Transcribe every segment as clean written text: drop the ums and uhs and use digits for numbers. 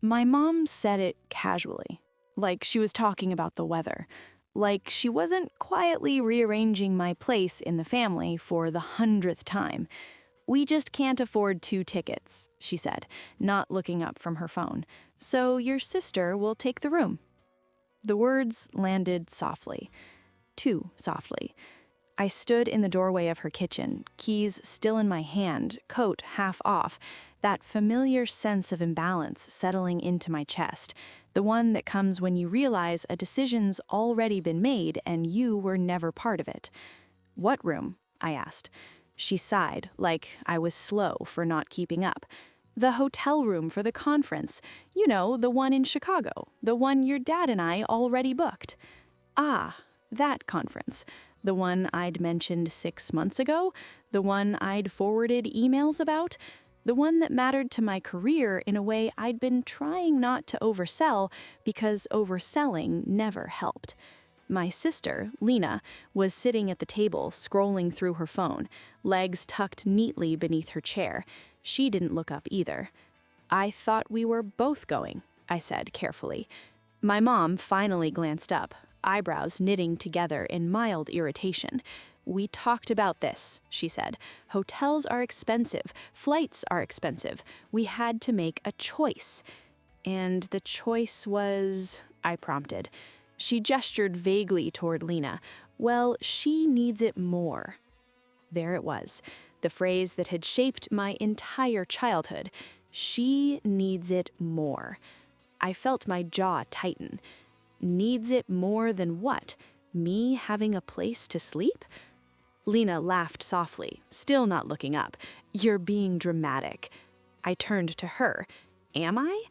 My mom said it casually, like she was talking about the weather, like she wasn't quietly rearranging my place in the family for the 100th time. "We just can't afford 2 tickets," she said, not looking up from her phone. "So your sister will take the room." The words landed softly, too softly. I stood in the doorway of her kitchen, keys still in my hand, coat half off, that familiar sense of imbalance settling into my chest, the one that comes when you realize a decision's already been made and you were never part of it. "What room?" I asked. She sighed, like I was slow for not keeping up. "The hotel room for the conference. You know, the one in Chicago, the one your dad and I already booked." Ah, that conference. The one I'd mentioned 6 months ago? The one I'd forwarded emails about? The one that mattered to my career in a way I'd been trying not to oversell because overselling never helped. My sister, Lena, was sitting at the table scrolling through her phone, legs tucked neatly beneath her chair. She didn't look up either. "I thought we were both going," I said carefully. My mom finally glanced up, eyebrows knitting together in mild irritation. "We talked about this," she said. "Hotels are expensive. Flights are expensive. We had to make a choice." "And the choice was," I prompted. She gestured vaguely toward Lena. "Well, she needs it more." There it was, the phrase that had shaped my entire childhood. She needs it more. I felt my jaw tighten. Needs it more than what? Me having a place to sleep? Lena laughed softly, still not looking up. "You're being dramatic." I turned to her. "Am I?"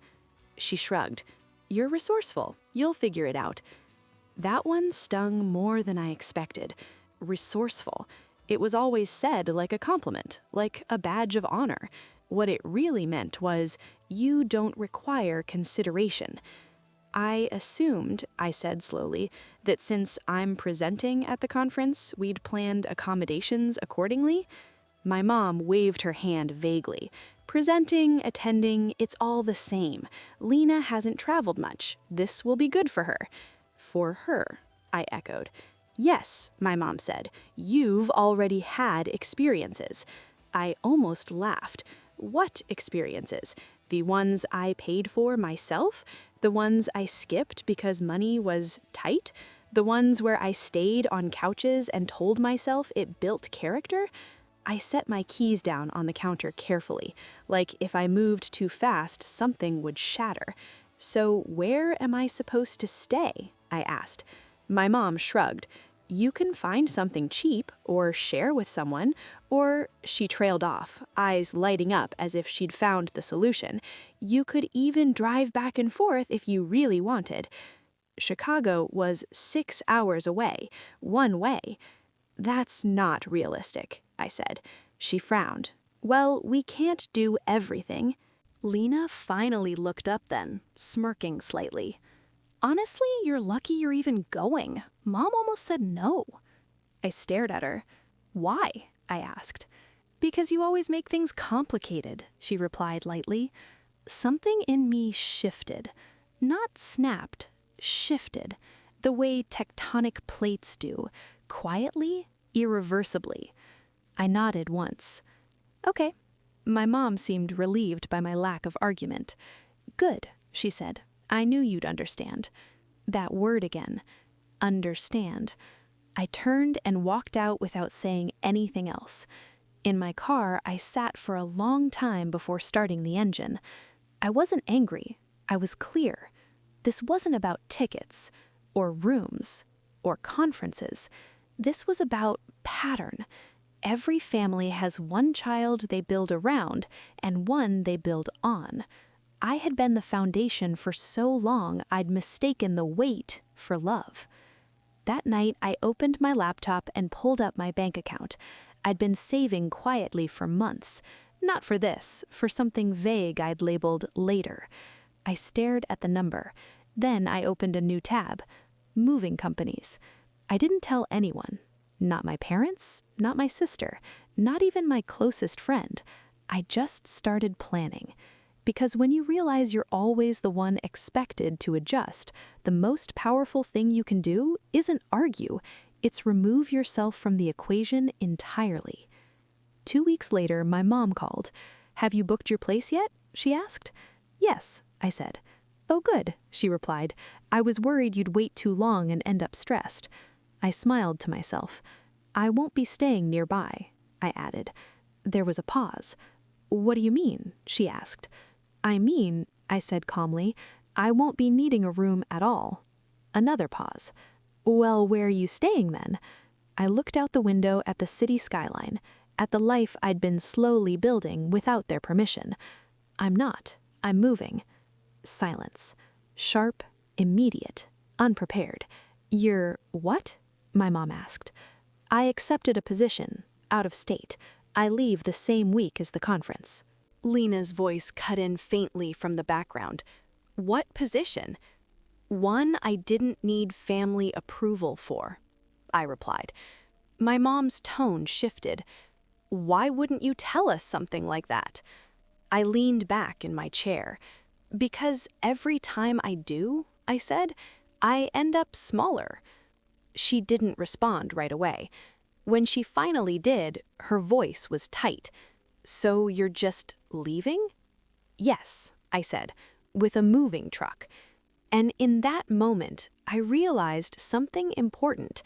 She shrugged. "You're resourceful. You'll figure it out." That one stung more than I expected. Resourceful. It was always said like a compliment, like a badge of honor. What it really meant was, you don't require consideration. "I assumed," I said slowly, "that since I'm presenting at the conference, we'd planned accommodations accordingly." My mom waved her hand vaguely. "Presenting, attending, it's all the same. Lena hasn't traveled much. This will be good for her." "For her," I echoed. "Yes," my mom said. "You've already had experiences." I almost laughed. "What experiences? The ones I paid for myself? The ones I skipped because money was tight? The ones where I stayed on couches and told myself it built character?" I set my keys down on the counter carefully, like if I moved too fast, something would shatter. "So where am I supposed to stay?" I asked. My mom shrugged. "You can find something cheap, or share with someone, or," she trailed off, eyes lighting up as if she'd found the solution, "you could even drive back and forth if you really wanted." Chicago was 6 hours away, one way. "That's not realistic," I said. She frowned. "Well, we can't do everything." Lena finally looked up then, smirking slightly. "Honestly, you're lucky you're even going. Mom almost said no." I stared at her. "Why?" I asked. "Because you always make things complicated," she replied lightly. Something in me shifted. Not snapped, shifted. The way tectonic plates do, quietly, irreversibly. I nodded once. "Okay." My mom seemed relieved by my lack of argument. "Good," she said. "I knew you'd understand." That word again. Understand. I turned and walked out without saying anything else. In my car, I sat for a long time before starting the engine. I wasn't angry. I was clear. This wasn't about tickets, or rooms, or conferences. This was about pattern. Every family has one child they build around and one they build on. I had been the foundation for so long I'd mistaken the weight for love. That night, I opened my laptop and pulled up my bank account. I'd been saving quietly for months. Not for this, for something vague I'd labeled later. I stared at the number. Then I opened a new tab. Moving companies. I didn't tell anyone. Not my parents, not my sister, not even my closest friend. I just started planning. Because when you realize you're always the one expected to adjust, the most powerful thing you can do isn't argue, it's remove yourself from the equation entirely. 2 weeks later, my mom called. "Have you booked your place yet?" she asked. "Yes," I said. "Oh, good," she replied. "I was worried you'd wait too long and end up stressed." I smiled to myself. "I won't be staying nearby," I added. There was a pause. "What do you mean?" she asked. "I mean," I said calmly, "I won't be needing a room at all." Another pause. "Well, where are you staying then?" I looked out the window at the city skyline, at the life I'd been slowly building without their permission. "I'm not. I'm moving." Silence. Sharp, immediate, unprepared. "You're what?" my mom asked. "I accepted a position, out of state. I leave the same week as the conference." Lena's voice cut in faintly from the background. "What position?" "One I didn't need family approval for," I replied. My mom's tone shifted. "Why wouldn't you tell us something like that?" I leaned back in my chair. "Because every time I do," I said, "I end up smaller." She didn't respond right away. When she finally did, her voice was tight. "So you're just leaving?" "Yes," I said, "with a moving truck." And in that moment, I realized something important.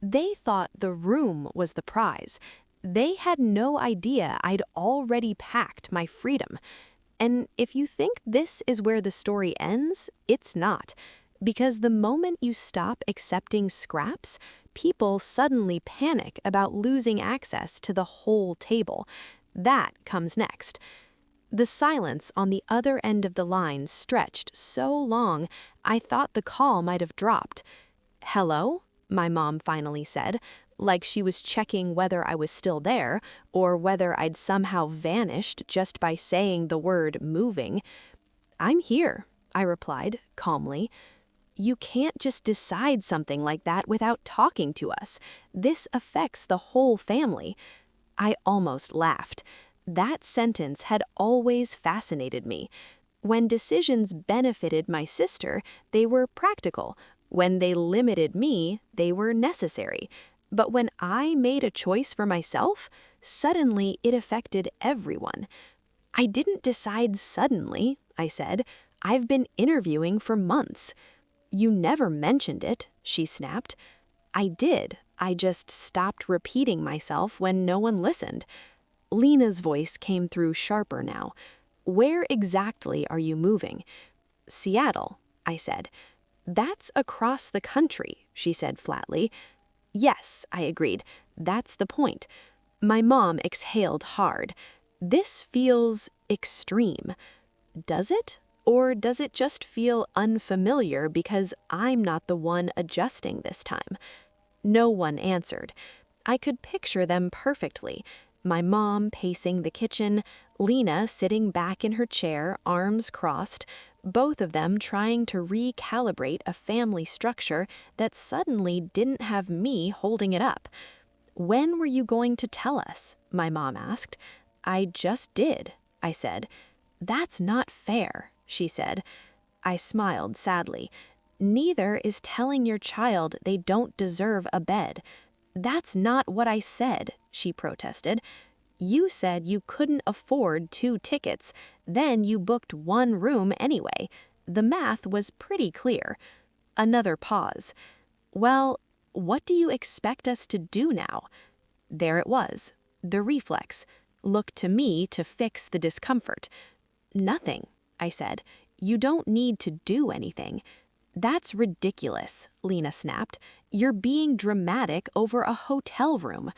They thought the room was the prize. They had no idea I'd already packed my freedom. And if you think this is where the story ends, it's not. Because the moment you stop accepting scraps, people suddenly panic about losing access to the whole table. That comes next. The silence on the other end of the line stretched so long, I thought the call might have dropped. "Hello?" my mom finally said, like she was checking whether I was still there, or whether I'd somehow vanished just by saying the word moving. "I'm here," I replied, calmly. "You can't just decide something like that without talking to us. This affects the whole family." I almost laughed. That sentence had always fascinated me. When decisions benefited my sister, they were practical. When they limited me, they were necessary. But when I made a choice for myself, suddenly it affected everyone. "I didn't decide suddenly," I said. "I've been interviewing for months." "You never mentioned it," she snapped. "I did. I just stopped repeating myself when no one listened." Lena's voice came through sharper now. "Where exactly are you moving?" "Seattle," I said. "That's across the country," she said flatly. "Yes," I agreed. "That's the point." My mom exhaled hard. "This feels extreme." "Does it? Or does it just feel unfamiliar because I'm not the one adjusting this time?" No one answered. I could picture them perfectly. My mom pacing the kitchen, Lena sitting back in her chair, arms crossed, both of them trying to recalibrate a family structure that suddenly didn't have me holding it up. "When were you going to tell us?" my mom asked. "I just did," I said. "That's not fair," she said. I smiled sadly. "Neither is telling your child they don't deserve a bed." "That's not what I said," she protested. "You said you couldn't afford 2 tickets, then you booked 1 room anyway. The math was pretty clear." Another pause. "Well, what do you expect us to do now?" There it was, the reflex. Look to me to fix the discomfort. "Nothing," I said. "You don't need to do anything." "That's ridiculous," Lena snapped. "You're being dramatic over a hotel room."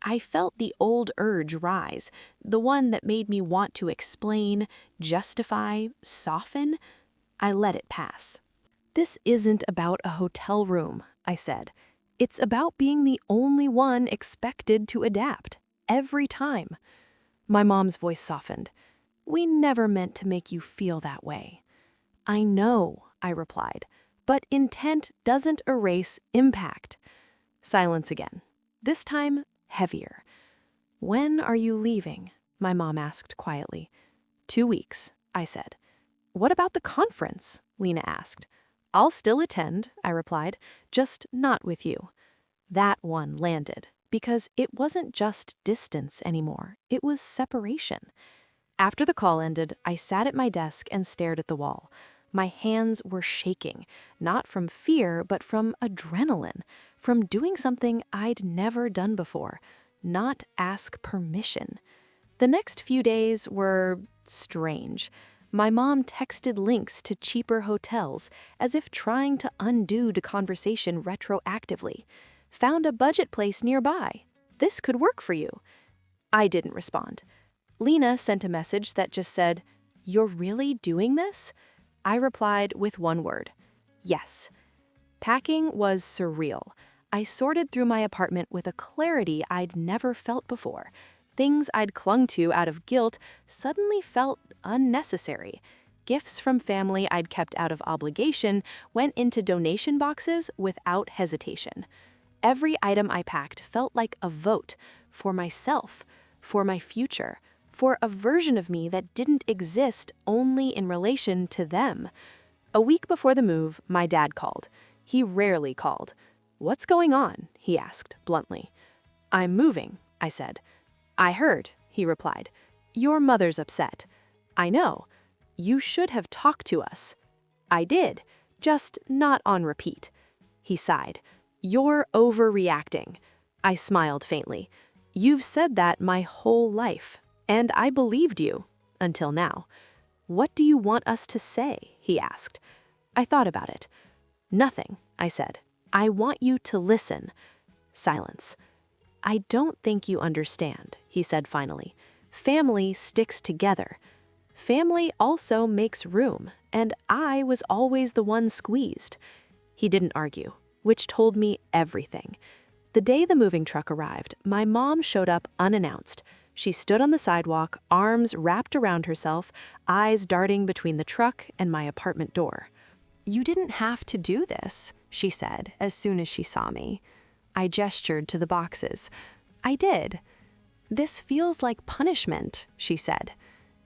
I felt the old urge rise, the one that made me want to explain, justify, soften. I let it pass. "This isn't about a hotel room," I said. "It's about being the only one expected to adapt, every time." My mom's voice softened. "We never meant to make you feel that way." "I know," I replied, "but intent doesn't erase impact." Silence again. This time, heavier. "When are you leaving?" my mom asked quietly. 2 weeks, I said. What about the conference? Lena asked. I'll still attend, I replied, just not with you. That one landed, because it wasn't just distance anymore, it was separation. After the call ended, I sat at my desk and stared at the wall. My hands were shaking, not from fear, but from adrenaline, from doing something I'd never done before, not ask permission. The next few days were strange. My mom texted links to cheaper hotels, as if trying to undo the conversation retroactively. Found a budget place nearby. This could work for you. I didn't respond. Lena sent a message that just said, "You're really doing this?" I replied with one word, yes. Packing was surreal. I sorted through my apartment with a clarity I'd never felt before. Things I'd clung to out of guilt suddenly felt unnecessary. Gifts from family I'd kept out of obligation went into donation boxes without hesitation. Every item I packed felt like a vote for myself, for my future, for a version of me that didn't exist only in relation to them. A week before the move, my dad called. He rarely called. "What's going on?" he asked bluntly. "I'm moving," I said. "I heard," he replied. "Your mother's upset." "I know. You should have talked to us." "I did, just not on repeat." He sighed. "You're overreacting." I smiled faintly. "You've said that my whole life, and I believed you, until now." "What do you want us to say?" he asked. I thought about it. "Nothing," I said. "I want you to listen." Silence. "I don't think you understand," he said finally. "Family sticks together. Family also makes room, and I was always the one squeezed." He didn't argue, which told me everything. The day the moving truck arrived, my mom showed up unannounced. She stood on the sidewalk, arms wrapped around herself, eyes darting between the truck and my apartment door. "You didn't have to do this," she said as soon as she saw me. I gestured to the boxes. "I did." "This feels like punishment," she said.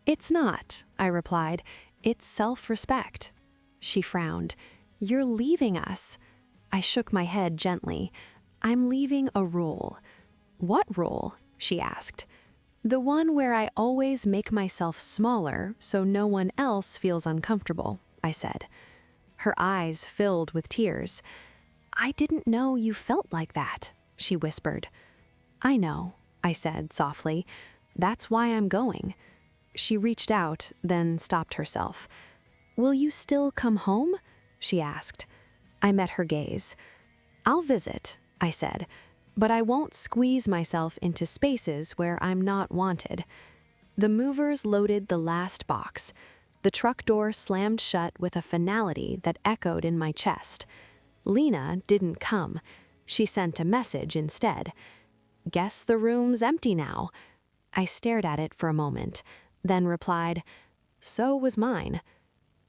"It's not," I replied. "It's self-respect." She frowned. "You're leaving us." I shook my head gently. "I'm leaving a role." "What role?" she asked. "The one where I always make myself smaller so no one else feels uncomfortable," I said. Her eyes filled with tears. "I didn't know you felt like that," she whispered. "I know," I said softly. "That's why I'm going." She reached out, then stopped herself. "Will you still come home?" she asked. I met her gaze. "I'll visit," I said, "but I won't squeeze myself into spaces where I'm not wanted." The movers loaded the last box. The truck door slammed shut with a finality that echoed in my chest. Lena didn't come. She sent a message instead. "Guess the room's empty now." I stared at it for a moment, then replied, "So was mine."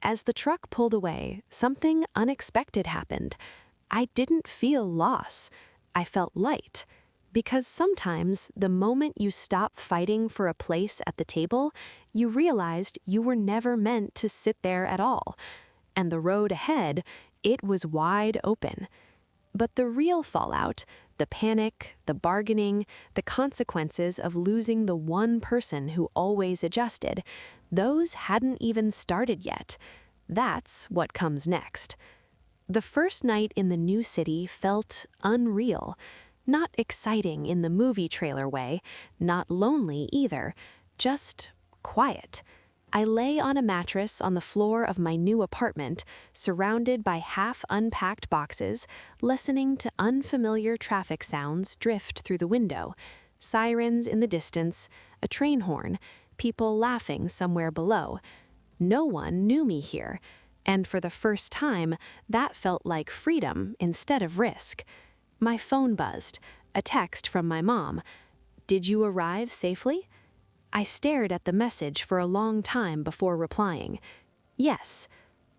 As the truck pulled away, something unexpected happened. I didn't feel loss. I felt light. Because sometimes, the moment you stop fighting for a place at the table, you realized you were never meant to sit there at all. And the road ahead, it was wide open. But the real fallout, the panic, the bargaining, the consequences of losing the one person who always adjusted, those hadn't even started yet. That's what comes next. The first night in the new city felt unreal. Not exciting in the movie trailer way, not lonely either, just quiet. I lay on a mattress on the floor of my new apartment, surrounded by half-unpacked boxes, listening to unfamiliar traffic sounds drift through the window. Sirens in the distance, a train horn, people laughing somewhere below. No one knew me here, and for the first time, that felt like freedom instead of risk. My phone buzzed, a text from my mom. "Did you arrive safely?" I stared at the message for a long time before replying. "Yes."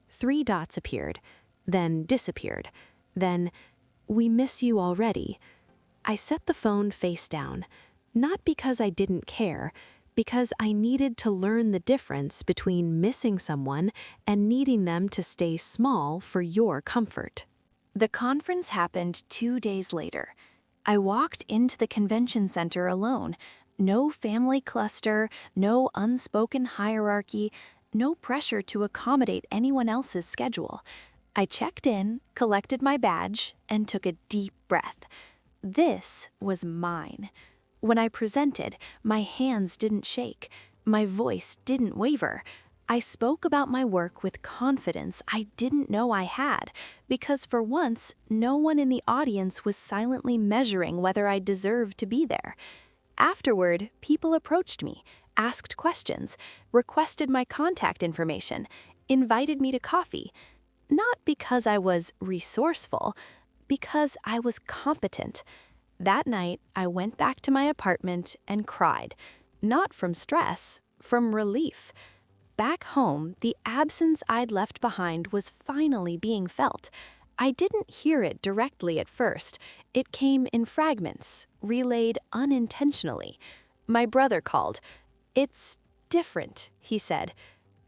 3 dots appeared, then disappeared, then, "We miss you already." I set the phone face down, not because I didn't care, Because I needed to learn the difference between missing someone and needing them to stay small for your comfort. The conference happened 2 days later. I walked into the convention center alone. No family cluster, no unspoken hierarchy, no pressure to accommodate anyone else's schedule. I checked in, collected my badge, and took a deep breath. This was mine. When I presented, my hands didn't shake. My voice didn't waver. I spoke about my work with confidence I didn't know I had, because for once, no one in the audience was silently measuring whether I deserved to be there. Afterward, people approached me, asked questions, requested my contact information, invited me to coffee. Not because I was resourceful, because I was competent. That night, I went back to my apartment and cried, not from stress, from relief. Back home, the absence I'd left behind was finally being felt. I didn't hear it directly at first. It came in fragments, relayed unintentionally. My brother called. "It's different," he said.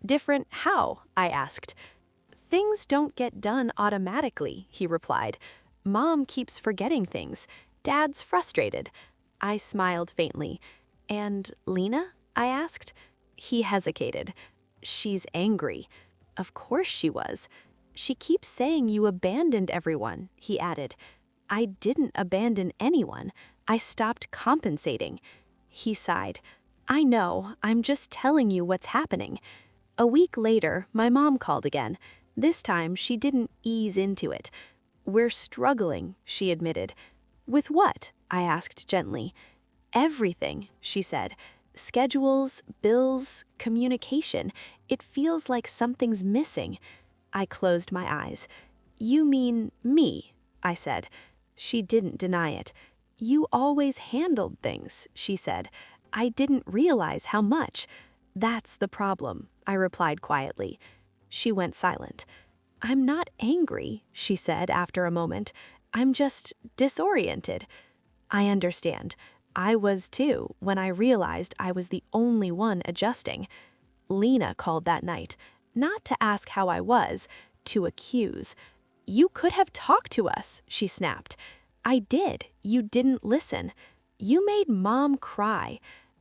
"Different how?" I asked. "Things don't get done automatically," he replied. "Mom keeps forgetting things. Dad's frustrated." I smiled faintly. "And Lena?" I asked. He hesitated. "She's angry." Of course she was. "She keeps saying you abandoned everyone," he added. "I didn't abandon anyone. I stopped compensating." He sighed. "I know, I'm just telling you what's happening." A week later, my mom called again. This time, she didn't ease into it. "We're struggling," she admitted. "With what?" I asked gently. "Everything," she said. "Schedules, bills, communication. It feels like something's missing." I closed my eyes. "You mean me?" I said. She didn't deny it. "You always handled things," she said. "I didn't realize how much." "That's the problem," I replied quietly. She went silent. "I'm not angry," she said after a moment. "I'm just disoriented." I understand. I was too when I realized I was the only one adjusting. Lena called that night, not to ask how I was, to accuse. "You could have talked to us," she snapped. "I did. You didn't listen. You made Mom cry."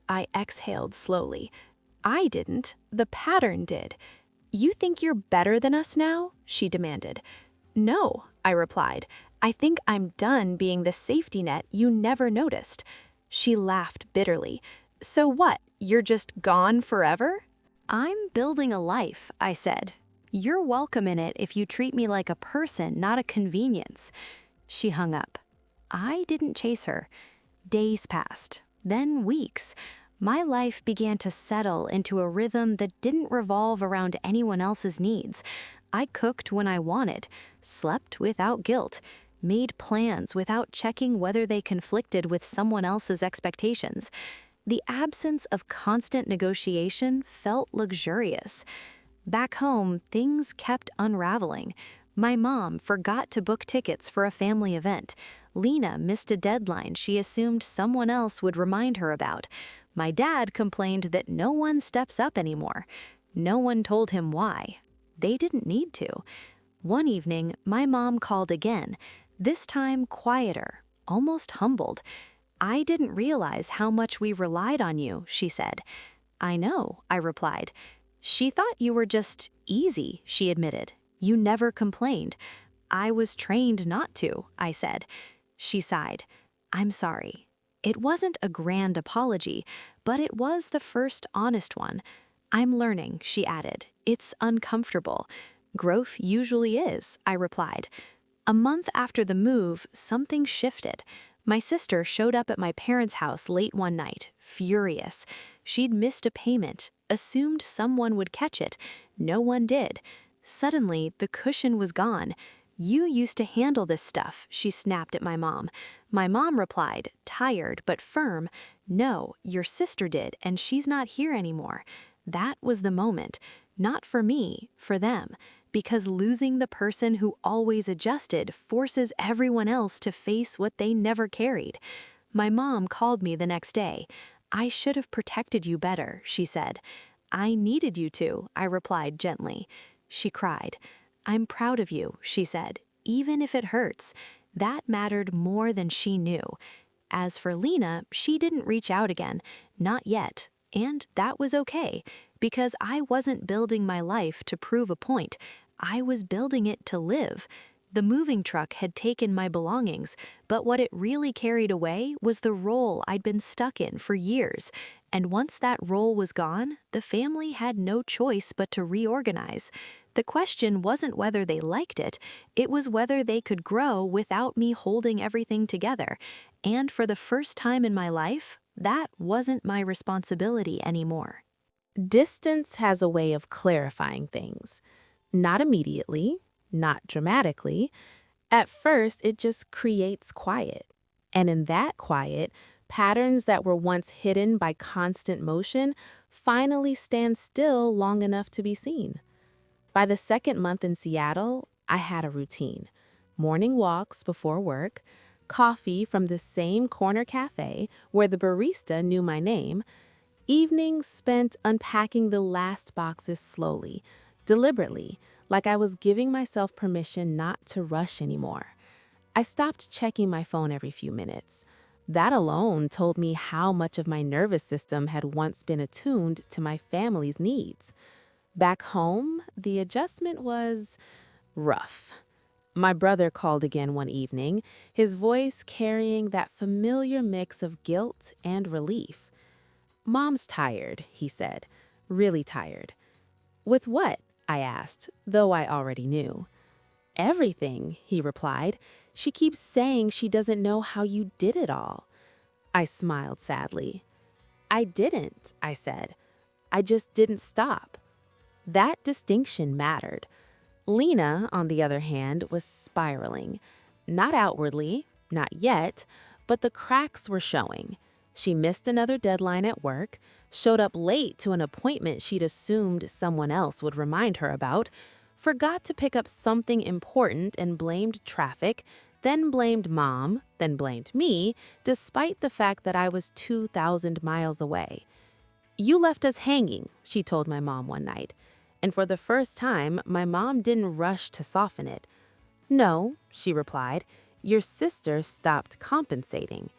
I exhaled slowly. "I didn't. The pattern did." "You think you're better than us now?" she demanded. "No," I replied. "I think I'm done being the safety net you never noticed." She laughed bitterly. "So what? You're just gone forever?" "I'm building a life," I said. "You're welcome in it if you treat me like a person, not a convenience." She hung up. I didn't chase her. Days passed, then weeks. My life began to settle into a rhythm that didn't revolve around anyone else's needs. I cooked when I wanted, slept without guilt, made plans without checking whether they conflicted with someone else's expectations. The absence of constant negotiation felt luxurious. Back home, things kept unraveling. My mom forgot to book tickets for a family event. Lena missed a deadline she assumed someone else would remind her about. My dad complained that no one steps up anymore. No one told him why. They didn't need to. One evening, my mom called again, this time quieter, almost humbled. "I didn't realize how much we relied on you," she said. "I know," I replied. "She thought you were just easy," she admitted. "You never complained." "I was trained not to," I said. She sighed. "I'm sorry." It wasn't a grand apology, but it was the first honest one. "I'm learning," she added. "It's uncomfortable." "Growth usually is," I replied. A month after the move, something shifted. My sister showed up at my parents' house late one night, furious. She'd missed a payment, assumed someone would catch it. No one did. Suddenly, the cushion was gone. "You used to handle this stuff," she snapped at my mom. My mom replied, tired but firm, "No, your sister did, and she's not here anymore." That was the moment. Not for me, for them. Because losing the person who always adjusted forces everyone else to face what they never carried. My mom called me the next day. I should have protected you better, she said. I needed you to, I replied gently. She cried. I'm proud of you, she said, even if it hurts. That mattered more than she knew. As for Lena, she didn't reach out again, not yet, and that was okay, because I wasn't building my life to prove a point. I was building it to live. The moving truck had taken my belongings, but what it really carried away was the role I'd been stuck in for years. And once that role was gone, the family had no choice but to reorganize. The question wasn't whether they liked it, it was whether they could grow without me holding everything together. And for the first time in my life, that wasn't my responsibility anymore. Distance has a way of clarifying things. Not immediately, not dramatically. At first, it just creates quiet. And in that quiet, patterns that were once hidden by constant motion finally stand still long enough to be seen. By the second month in Seattle, I had a routine. Morning walks before work, coffee from the same corner cafe where the barista knew my name, evenings spent unpacking the last boxes slowly, deliberately, like I was giving myself permission not to rush anymore. I stopped checking my phone every few minutes. That alone told me how much of my nervous system had once been attuned to my family's needs. Back home, the adjustment was rough. My brother called again one evening, his voice carrying that familiar mix of guilt and relief. "Mom's tired," he said, "really tired." "With what?" I asked, though I already knew. "Everything," he replied. "She keeps saying she doesn't know how you did it all." I smiled sadly. "I didn't," I said. "I just didn't stop." That distinction mattered. Lena, on the other hand, was spiraling. Not outwardly, not yet, but the cracks were showing. She missed another deadline at work, showed up late to an appointment she'd assumed someone else would remind her about, forgot to pick up something important and blamed traffic, then blamed Mom, then blamed me, despite the fact that I was 2,000 miles away. "You left us hanging," she told my mom one night. And for the first time, my mom didn't rush to soften it. "No," she replied, "your sister stopped compensating."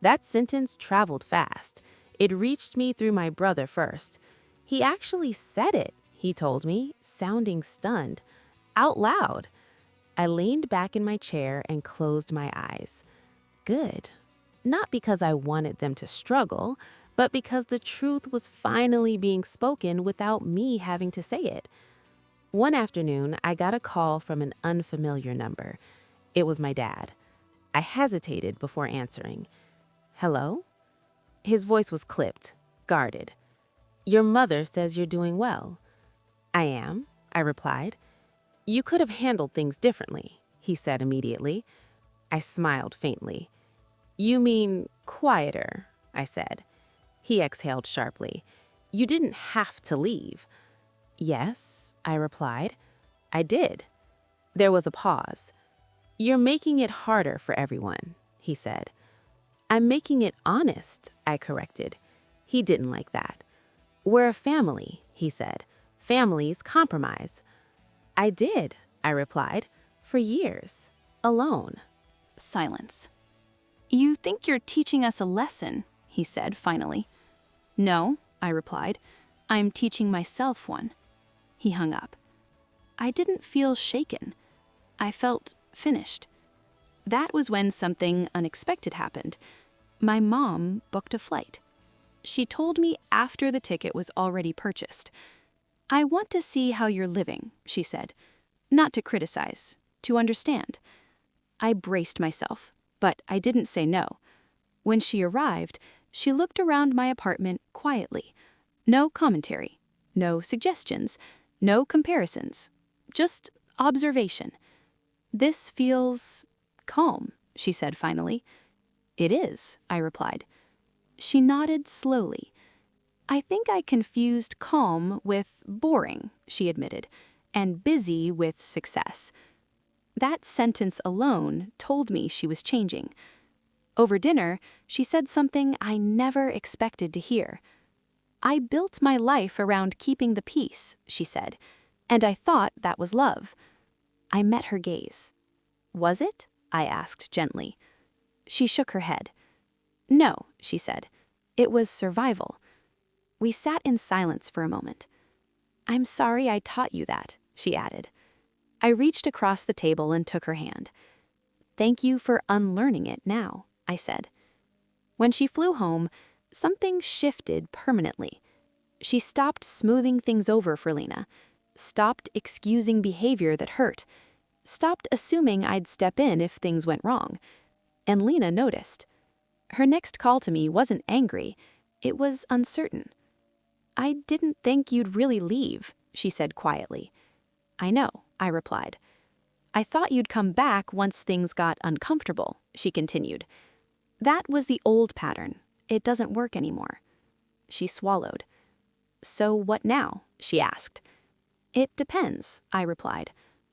That sentence traveled fast. It reached me through my brother first. "He actually said it," he told me, sounding stunned. "Out loud." I leaned back in my chair and closed my eyes. Good. Not because I wanted them to struggle, but because the truth was finally being spoken without me having to say it. One afternoon, I got a call from an unfamiliar number. It was my dad. I hesitated before answering. "Hello?" His voice was clipped, guarded. "Your mother says you're doing well." "I am," I replied. "You could have handled things differently," he said immediately. I smiled faintly. "You mean quieter," I said. He exhaled sharply. "You didn't have to leave." "Yes," I replied. "I did." There was a pause. "You're making it harder for everyone," he said. "I'm making it honest," I corrected. He didn't like that. "We're a family," he said. "Families compromise." "I did," I replied, "for years, alone." Silence. "You think you're teaching us a lesson," he said finally. "No," I replied. "I'm teaching myself one." He hung up. I didn't feel shaken. I felt finished. That was when something unexpected happened. My mom booked a flight. She told me after the ticket was already purchased. "I want to see how you're living," she said. "Not to criticize, to understand." I braced myself, but I didn't say no. When she arrived, she looked around my apartment quietly. No commentary, no suggestions, no comparisons, just observation. "This feels calm," she said finally. "It is," I replied. She nodded slowly. "I think I confused calm with boring," she admitted, "and busy with success." That sentence alone told me she was changing. Over dinner, she said something I never expected to hear. "I built my life around keeping the peace," she said, "and I thought that was love." I met her gaze. "Was it?" I asked gently. She shook her head. "No," she said. "It was survival." We sat in silence for a moment. "I'm sorry I taught you that," she added. I reached across the table and took her hand. "Thank you for unlearning it now," I said. When she flew home, something shifted permanently. She stopped smoothing things over for Lena, stopped excusing behavior that hurt, stopped assuming I'd step in if things went wrong. And Lena noticed. Her next call to me wasn't angry, it was uncertain. "I didn't think you'd really leave," she said quietly. "I know," I replied. "I thought you'd come back once things got uncomfortable," she continued. "That was the old pattern. It doesn't work anymore." She swallowed. "So what now?" she asked. "It depends," I replied,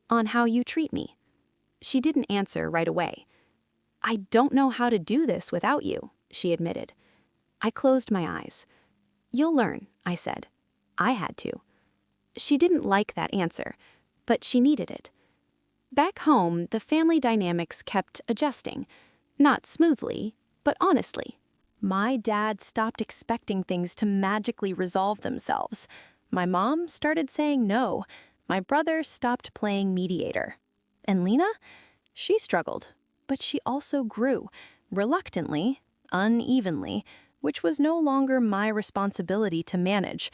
"on how you treat me." She didn't answer right away. "I don't know how to do this without you," she admitted. I closed my eyes. "You'll learn," I said. I had to. She didn't like that answer, but she needed it. Back home, the family dynamics kept adjusting. Not smoothly, but honestly. My dad stopped expecting things to magically resolve themselves. My mom started saying no. My brother stopped playing mediator. And Lena? She struggled, but she also grew, reluctantly, unevenly, which was no longer my responsibility to manage.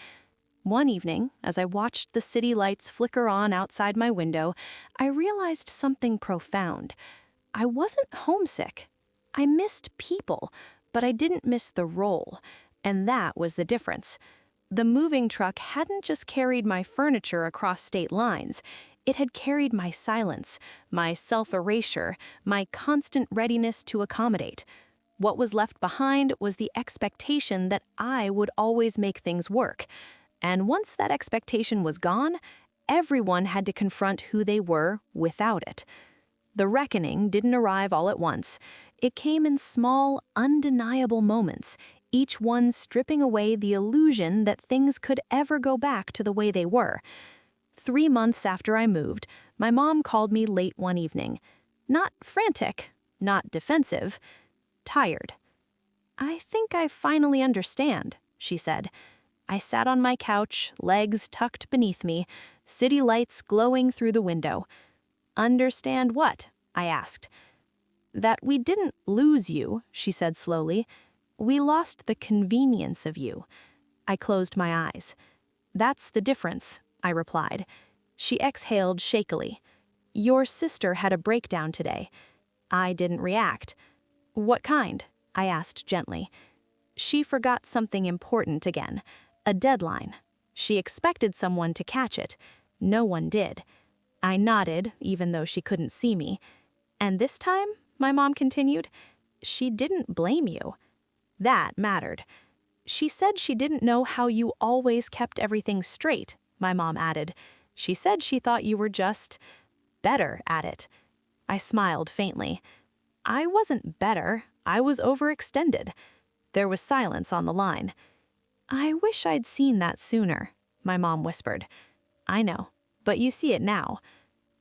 One evening, as I watched the city lights flicker on outside my window, I realized something profound. I wasn't homesick. I missed people, but I didn't miss the role, and that was the difference. The moving truck hadn't just carried my furniture across state lines. It had carried my silence, my self-erasure, my constant readiness to accommodate. What was left behind was the expectation that I would always make things work. And once that expectation was gone, everyone had to confront who they were without it. The reckoning didn't arrive all at once. It came in small, undeniable moments, each one stripping away the illusion that things could ever go back to the way they were. 3 months after I moved, my mom called me late one evening. Not frantic, not defensive, tired. "I think I finally understand," she said. I sat on my couch, legs tucked beneath me, city lights glowing through the window. "Understand what?" I asked. "That we didn't lose you," she said slowly. "We lost the convenience of you." I closed my eyes. "That's the difference," I replied. She exhaled shakily. "Your sister had a breakdown today." I didn't react. "What kind?" I asked gently. "She forgot something important again. A deadline. She expected someone to catch it. No one did." I nodded, even though she couldn't see me. "And this time," my mom continued, "she didn't blame you." That mattered. "She said she didn't know how you always kept everything straight," my mom added. "She said she thought you were just better at it." I smiled faintly. I wasn't better. I was overextended. There was silence on the line. "I wish I'd seen that sooner," my mom whispered. "I know, but you see it now."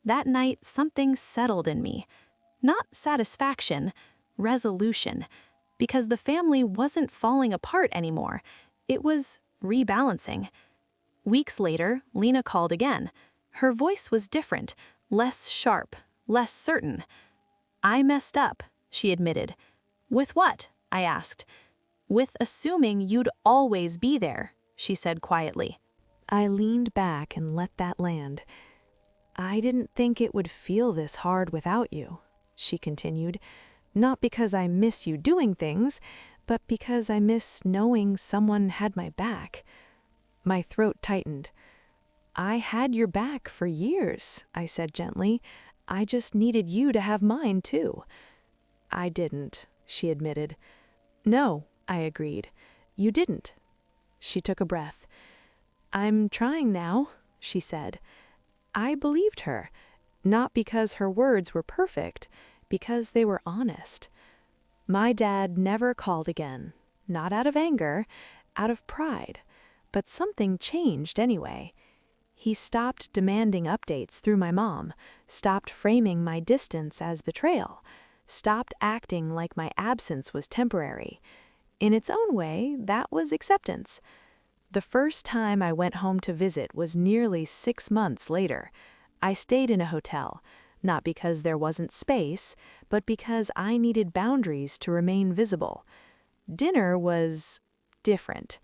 That night, something settled in me. Not satisfaction, resolution, because the family wasn't falling apart anymore. It was rebalancing. Weeks later, Lena called again. Her voice was different, less sharp, less certain. "I messed up," she admitted. "With what?" I asked. "With assuming you'd always be there," she said quietly. I leaned back and let that land. "I didn't think it would feel this hard without you," she continued. "Not because I miss you doing things, but because I miss knowing someone had my back." My throat tightened. "I had your back for years," I said gently. "I just needed you to have mine too." "I didn't," she admitted. "No," I agreed. "You didn't." She took a breath. "I'm trying now," she said. I believed her, not because her words were perfect, because they were honest. My dad never called again, not out of anger, out of pride, but something changed anyway. He stopped demanding updates through my mom, stopped framing my distance as betrayal, stopped acting like my absence was temporary. In its own way, that was acceptance. The first time I went home to visit was nearly 6 months later. I stayed in a hotel, not because there wasn't space, but because I needed boundaries to remain visible. Dinner was different.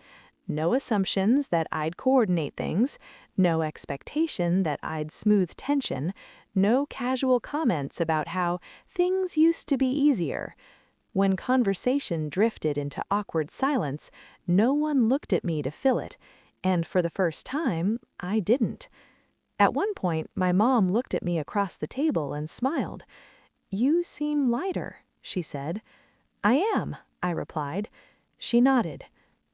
No assumptions that I'd coordinate things, no expectation that I'd smooth tension, no casual comments about how things used to be easier. When conversation drifted into awkward silence, no one looked at me to fill it, and for the first time, I didn't. At one point, my mom looked at me across the table and smiled. "You seem lighter," she said. "I am," I replied. She nodded.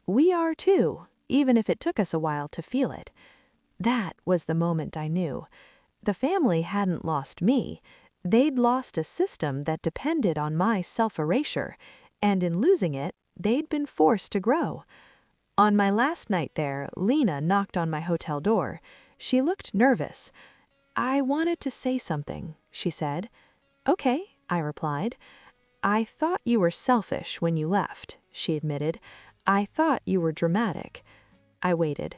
"We are too, even if it took us a while to feel it." That was the moment I knew. The family hadn't lost me. They'd lost a system that depended on my self-erasure, and in losing it, they'd been forced to grow. On my last night there, Lena knocked on my hotel door. She looked nervous. "I wanted to say something," she said. "Okay," I replied. "I thought you were selfish when you left," she admitted. "I thought you were dramatic." I waited.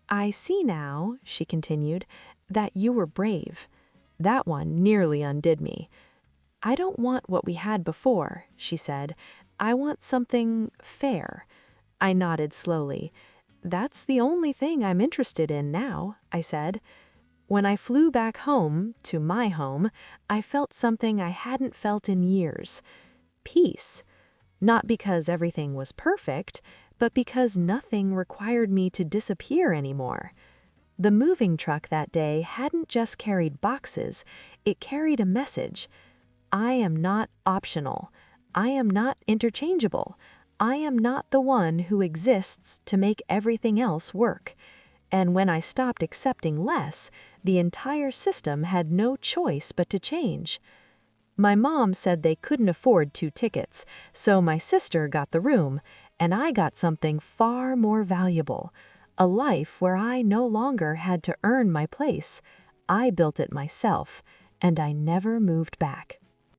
"I see now," she continued, "that you were brave." That one nearly undid me. "I don't want what we had before," she said. "I want something fair." I nodded slowly. "That's the only thing I'm interested in now," I said. When I flew back home, to my home, I felt something I hadn't felt in years. Peace. Not because everything was perfect, but because nothing required me to disappear anymore. The moving truck that day hadn't just carried boxes, it carried a message. I am not optional. I am not interchangeable. I am not the one who exists to make everything else work. And when I stopped accepting less, the entire system had no choice but to change. My mom said they couldn't afford 2 tickets, so my sister got the room, and I got something far more valuable. A life where I no longer had to earn my place. I built it myself, and I never moved back.